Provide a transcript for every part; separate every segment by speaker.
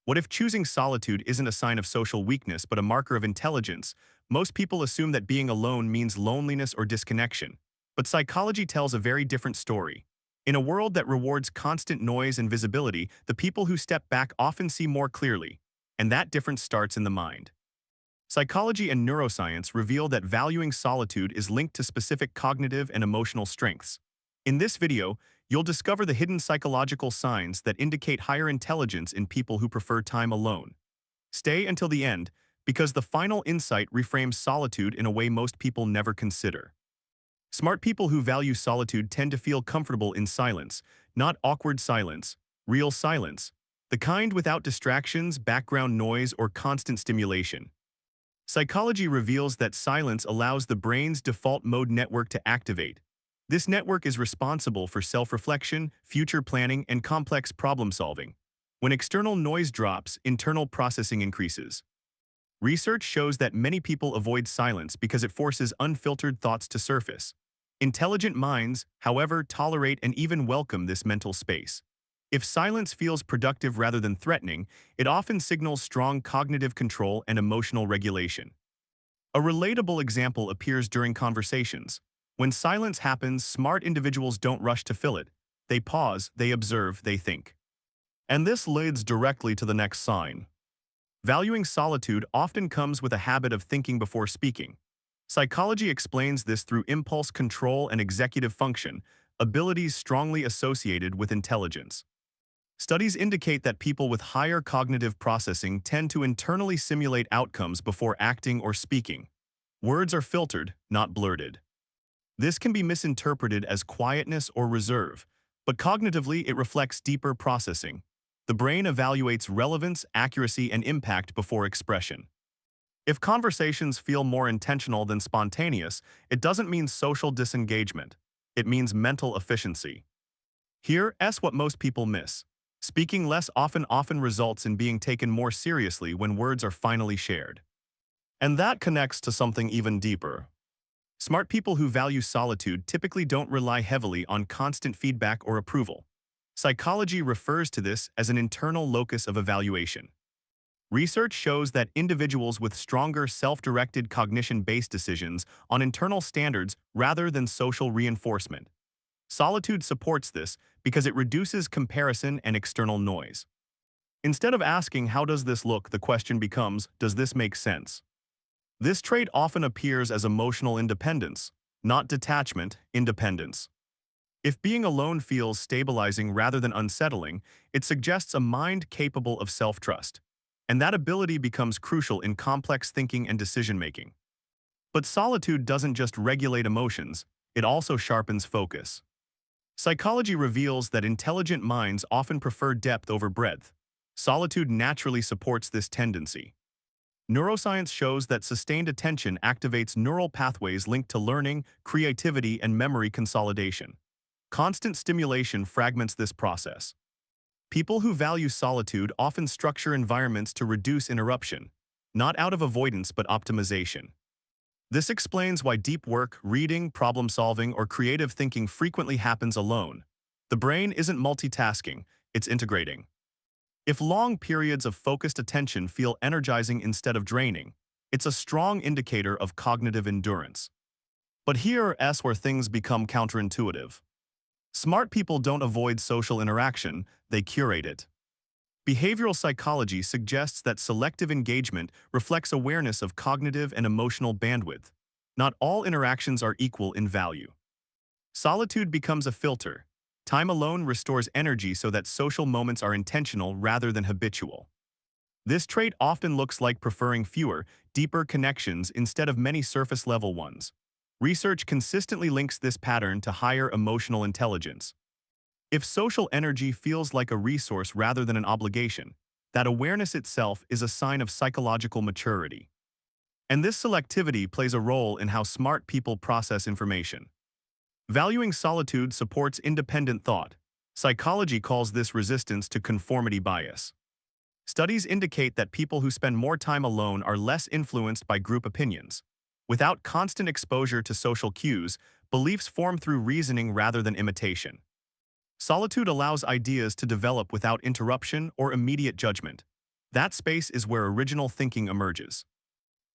Speaker 1: What if choosing solitude isn't a sign of social weakness but a marker of intelligence? Most people assume that being alone means loneliness or disconnection. But psychology tells a very different story. In a world that rewards constant noise and visibility, the people who step back often see more clearly. And that difference starts in the mind. Psychology and neuroscience reveal that valuing solitude is linked to specific cognitive and emotional strengths. In this video, you'll discover the hidden psychological signs that indicate higher intelligence in people who prefer time alone. Stay until the end, because the final insight reframes solitude in a way most people never consider. Smart people who value solitude tend to feel comfortable in silence, not awkward silence, real silence, the kind without distractions, background noise, or constant stimulation. Psychology reveals that silence allows the brain's default mode network to activate. This network is responsible for self-reflection, future planning, and complex problem-solving. When external noise drops, internal processing increases. Research shows that many people avoid silence because it forces unfiltered thoughts to surface. Intelligent minds, however, tolerate and even welcome this mental space. If silence feels productive rather than threatening, it often signals strong cognitive control and emotional regulation. A relatable example appears during conversations. When silence happens, smart individuals don't rush to fill it. They pause, they observe, they think. And this leads directly to the next sign. Valuing solitude often comes with a habit of thinking before speaking. Psychology explains this through impulse control and executive function, abilities strongly associated with intelligence. Studies indicate that people with higher cognitive processing tend to internally simulate outcomes before acting or speaking. Words are filtered, not blurted. This can be misinterpreted as quietness or reserve, but cognitively it reflects deeper processing. The brain evaluates relevance, accuracy, and impact before expression. If conversations feel more intentional than spontaneous, it doesn't mean social disengagement. It means mental efficiency. Here's what most people miss. Speaking less often results in being taken more seriously when words are finally shared. And that connects to something even deeper. Smart people who value solitude typically don't rely heavily on constant feedback or approval. Psychology refers to this as an internal locus of evaluation. Research shows that individuals with stronger self-directed cognition-based decisions on internal standards rather than social reinforcement. Solitude supports this because it reduces comparison and external noise. Instead of asking, "How does this look?" the question becomes, "Does this make sense?" This trait often appears as emotional independence, not detachment, independence. If being alone feels stabilizing rather than unsettling, it suggests a mind capable of self-trust. And that ability becomes crucial in complex thinking and decision-making. But solitude doesn't just regulate emotions, it also sharpens focus. Psychology reveals that intelligent minds often prefer depth over breadth. Solitude naturally supports this tendency. Neuroscience shows that sustained attention activates neural pathways linked to learning, creativity, and memory consolidation. Constant stimulation fragments this process. People who value solitude often structure environments to reduce interruption, not out of avoidance but optimization. This explains why deep work, reading, problem-solving, or creative thinking frequently happens alone. The brain isn't multitasking, it's integrating. If long periods of focused attention feel energizing instead of draining, it's a strong indicator of cognitive endurance. But here's where things become counterintuitive. Smart people don't avoid social interaction, they curate it. Behavioral psychology suggests that selective engagement reflects awareness of cognitive and emotional bandwidth. Not all interactions are equal in value. Solitude becomes a filter. Time alone restores energy so that social moments are intentional rather than habitual. This trait often looks like preferring fewer, deeper connections instead of many surface-level ones. Research consistently links this pattern to higher emotional intelligence. If social energy feels like a resource rather than an obligation, that awareness itself is a sign of psychological maturity. And this selectivity plays a role in how smart people process information. Valuing solitude supports independent thought. Psychology calls this resistance to conformity bias. Studies indicate that people who spend more time alone are less influenced by group opinions. Without constant exposure to social cues, beliefs form through reasoning rather than imitation. Solitude allows ideas to develop without interruption or immediate judgment. That space is where original thinking emerges.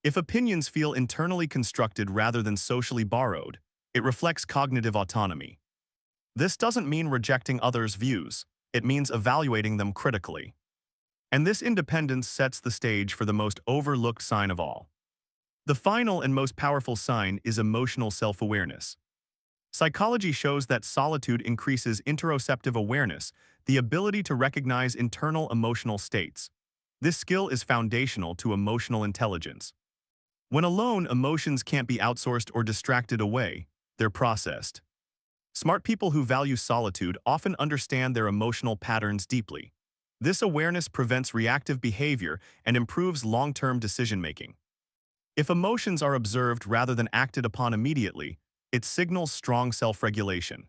Speaker 1: If opinions feel internally constructed rather than socially borrowed, it reflects cognitive autonomy. This doesn't mean rejecting others' views, it means evaluating them critically. And this independence sets the stage for the most overlooked sign of all. The final and most powerful sign is emotional self-awareness. Psychology shows that solitude increases interoceptive awareness, the ability to recognize internal emotional states. This skill is foundational to emotional intelligence. When alone, emotions can't be outsourced or distracted away, they're processed. Smart people who value solitude often understand their emotional patterns deeply. This awareness prevents reactive behavior and improves long-term decision-making. If emotions are observed rather than acted upon immediately, it signals strong self-regulation.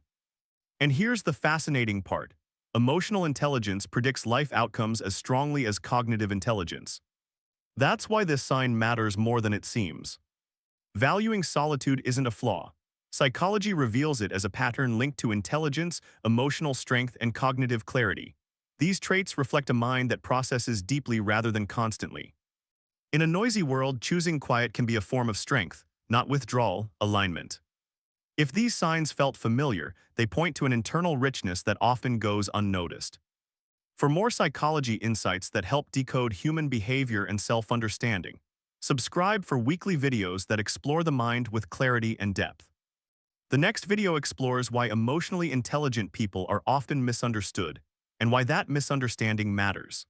Speaker 1: And here's the fascinating part. Emotional intelligence predicts life outcomes as strongly as cognitive intelligence. That's why this sign matters more than it seems. Valuing solitude isn't a flaw. Psychology reveals it as a pattern linked to intelligence, emotional strength, and cognitive clarity. These traits reflect a mind that processes deeply rather than constantly. In a noisy world, choosing quiet can be a form of strength, not withdrawal, alignment. If these signs felt familiar, they point to an internal richness that often goes unnoticed. For more psychology insights that help decode human behavior and self-understanding, subscribe for weekly videos that explore the mind with clarity and depth. The next video explores why emotionally intelligent people are often misunderstood and why that misunderstanding matters.